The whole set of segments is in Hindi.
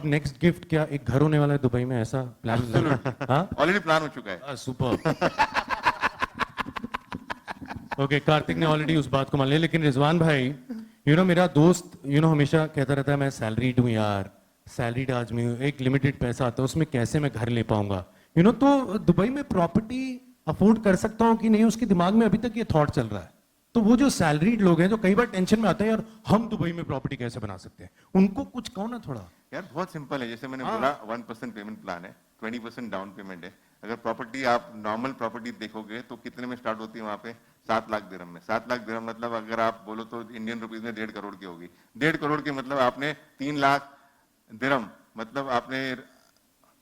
नेक्स्ट गिफ्ट क्या एक घर होने वाला है दुबई में, ऐसा प्लान? हाँ, ऑलरेडी प्लान हो चुका है। सुपर। ओके, कार्तिक ने ऑलरेडी उस बात को मान लिया, लेकिन रिजवान भाई मेरा दोस्त हमेशा कहता रहता है मैं सैलरीड हूँ यार, सैलरीड आदमी हूँ, एक लिमिटेड पैसा आता है उसमें कैसे मैं घर ले पाऊंगा। तो दुबई में प्रॉपर्टी अफोर्ड कर सकता हूँ कि नहीं, उसके दिमाग में अभी तक ये थॉट चल रहा है। तो वो जो सैलरीड लोग हैं जो कई बार टेंशन में आते हैं यार हम दुबई में प्रॉपर्टी कैसे बना सकते हैं, उनको कुछ कहो ना थोड़ा। यार बहुत सिंपल है, जैसे मैंने बोला 1% पेमेंट प्लान है, 20% डाउन पेमेंट है। अगर प्रॉपर्टी आप नॉर्मल प्रॉपर्टी देखोगे तो कितने में स्टार्ट होती है वहां पे? 7 लाख दिरहम में। 7 लाख दिरहम मतलब अगर आप बोलो तो इंडियन रुपीज में 1.5 करोड़ की होगी। 1.5 करोड़ की मतलब आपने 3 लाख दिरहम, मतलब आपने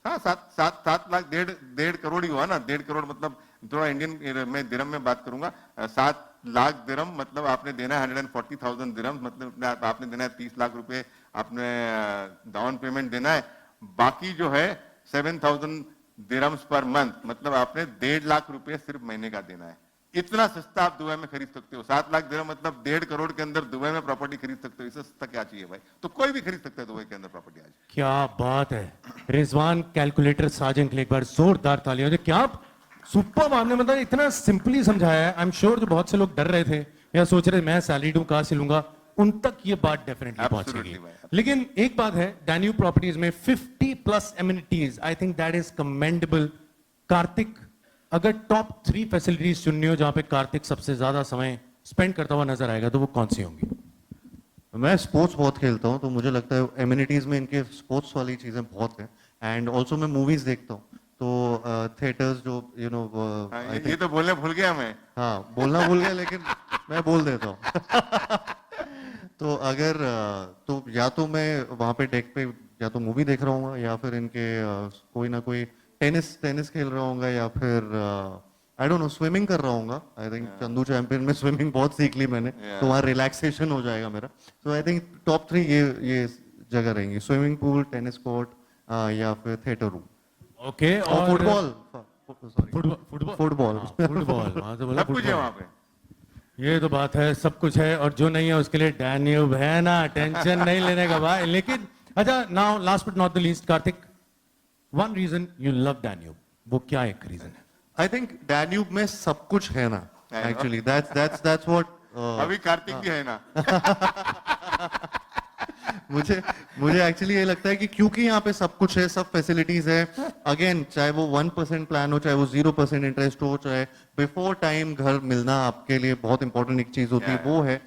हाँ 7 लाख 1.5 करोड़ ही हुआ ना। 1.5 करोड़ मतलब थोड़ा इंडियन में दिरहम में बात करूंगा। 7 लाख दिरहम मतलब आपने देना है 140,000 दिरहम, मतलब आपने देना है 30 लाख रुपए, आपने डाउन पेमेंट देना है। बाकी जो है 7,000 दिरहम्स पर मंथ, मतलब आपने 1.5 लाख रुपए सिर्फ महीने का देना है। इतना सस्ता आप दुबई में खरीद सकते हो। 7 लाख दिरहम मतलब 1.5 करोड़ के अंदर दुबई में प्रॉपर्टी खरीद सकते हो। इससे सस्ता क्या चाहिए भाई? तो कोई भी खरीद सकता है दुबई के अंदर प्रॉपर्टी आज। क्या बात है रिजवान कैलकुलेटर साजन के लिए एक बार जोरदार तालियां हो। क्या सुपर, आपने मतलब इतना सिंपली समझाया है। आई एम श्योर जो बहुत से लोग डर रहे थे या सोच रहे मैं सैलरीड हूं कहां से लूंगा, उन तक ये बात डेफिनेटली पहुंचेगी। लेकिन एक बात है, डैन्यूब प्रॉपर्टीज में 50+ amenities, I think that is commendable. Kartik, अगर टॉप 3 फैसिलिटीज चुननी हो जहां पे कार्तिक सबसे ज्यादा समय स्पेंड करता हुआ नजर आएगा तो वो कौन सी होंगी? मैं स्पोर्ट्स बहुत खेलता हूँ तो मुझे लगता है एमिनिटीज में इनके स्पोर्ट्स वाली चीजें बहुत हैं। एंड ऑल्सो मैं मूवीज देखता हूँ तो थिएटर्स जो ये तो बोलने भूल गया मैं। हाँ, बोलना भूल गया लेकिन मैं बोल देता हूँ। तो अगर तो या तो मैं वहाँ पे डेक पे या तो मूवी देख रहा हूँ या फिर इनके कोई ना कोई टेनिस खेल रहा हूँ या फिर आई डोंट नो स्विमिंग कर रहा हूँ। आई थिंक चंदू चैंपियन में स्विमिंग बहुत सीख ली मैंने, तो वहाँ रिलैक्सेशन हो जाएगा मेरा। सो आई थिंक टॉप 3 ये जगह रहेंगी, स्विमिंग पूल, टेनिस कोर्ट या फिर थिएटर रूम। ओके, और फुटबॉल फुटबॉल हाँ, तो बोला सब कुछ है वहां पे। ये तो बात है, सब कुछ है और जो नहीं है उसके लिए डैन्यूब है ना, टेंशन नहीं लेने का भाई। लेकिन अच्छा, now last but not the least, Kartik, one reason you love Danube, वो क्या एक रीजन है? आई थिंक डैन्यूब में सब कुछ है ना, एक्चुअली दैट्स व्हाट अभी कार्तिक भी है ना। मुझे एक्चुअली ये लगता है कि क्योंकि यहाँ पे सब कुछ है, सब फैसिलिटीज है। अगेन, चाहे वो 1% प्लान हो, चाहे वो 0% इंटरेस्ट हो, चाहे बिफोर टाइम घर मिलना आपके लिए बहुत इंपॉर्टेंट एक चीज होती है, वो है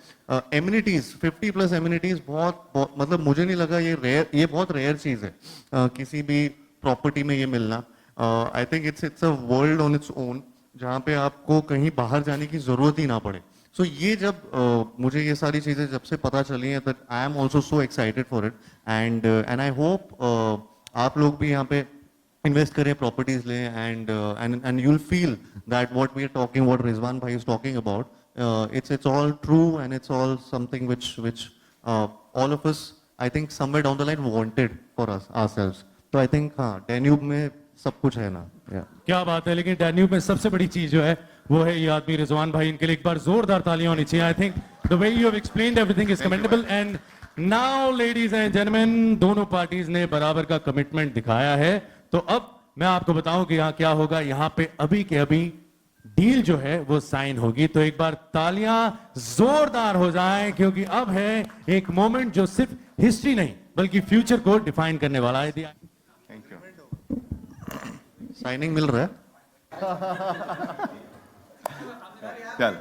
एमिनिटीज। 50+ एमिनिटीज बहुत मतलब मुझे नहीं लगा ये बहुत रेयर चीज है किसी भी प्रॉपर्टी में ये मिलना। I think it's a world on its own, जहाँ पे आपको कहीं बाहर जाने की जरूरत ही ना पड़े। सो ये जब मुझे ये सारी चीजें जब से पता चली हैं, that I am also so excited for it. And I hope आप लोग भी यहाँ पे इन्वेस्ट करें, प्रॉपर्टीज लें, and you will feel that what we are talking, what Rizwan भाई is talking about, it's all true and it's all something which all of us, I think somewhere down the line wanted for us ourselves. तो आई थिंक हाँ, डैन्यूब में सब कुछ है ना। क्या बात है। लेकिन डैन्यूब में सबसे बड़ी चीज जो है वो है ये आदमी रिजवान भाई। इनके लिए एक बार जोरदार तालियां होनी चाहिए। I think the way you have explained everything is commendable. And now ladies and gentleman, दोनों पार्टीज ने बराबर का कमिटमेंट दिखाया है। तो अब मैं आपको बताऊं कि यहाँ क्या होगा। यहाँ पे अभी के अभी डील जो है वो साइन होगी। तो एक बार तालियां जोरदार हो जाएं, क्योंकि अब है एक मोमेंट जो सिर्फ हिस्ट्री नहीं बल्कि फ्यूचर को डिफाइन करने वाला है। Thank you. साइनिंग मिल रहा है। चल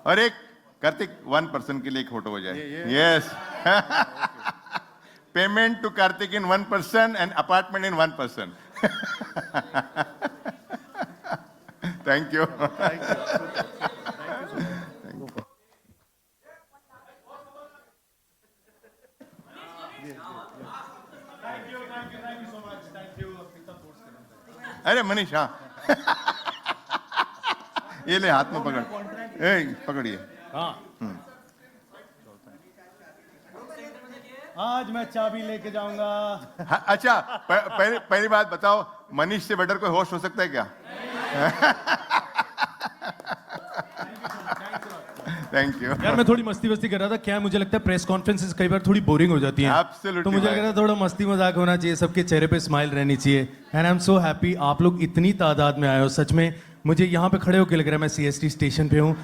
और एक कार्तिक 1% के लिए एक फोटो हो जाए। Yes, payment to Kartik in 1% and apartment in 1%। Thank you. अरे मनीष, हाँ। ये ले हाथ में पकड़, पकड़िए। हाँ, आज मैं चाबी लेके जाऊंगा। हाँ, अच्छा, पहली बात बताओ, मनीष से बेटर कोई होस्ट हो सकता है क्या? थैंक यू यार मैं थोड़ी मस्ती वस्ती कर रहा था, क्या मुझे लगता है प्रेस कॉन्फ्रेंसेस कई बार थोड़ी बोरिंग हो जाती हैं। Absolutely, तो मुझे लग भाई। रहा है थोड़ा मस्ती मजाक होना चाहिए, सबके चेहरे पे स्माइल रहनी चाहिए। And I am so happy आप लोग इतनी तादाद में आए हो, सच में मुझे यहाँ पे खड़े होकर लग रहा है मैं CST स्टेशन पे हूँ।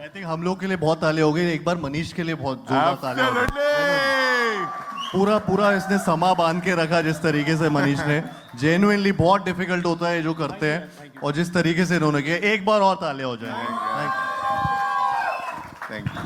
आई थिंक हम लोग के लिए बहुत ताले हो गए, एक बार मनीष के लिए बहुत जोरदार ताले हो गए। Absolutely! पूरा इसने समा बांध के रखा जिस तरीके से मनीष ने, जेन्युइनली बहुत डिफिकल्ट होता है जो करते हैं, और जिस तरीके से इन्होंने किया, एक बार और ताले हो जाए।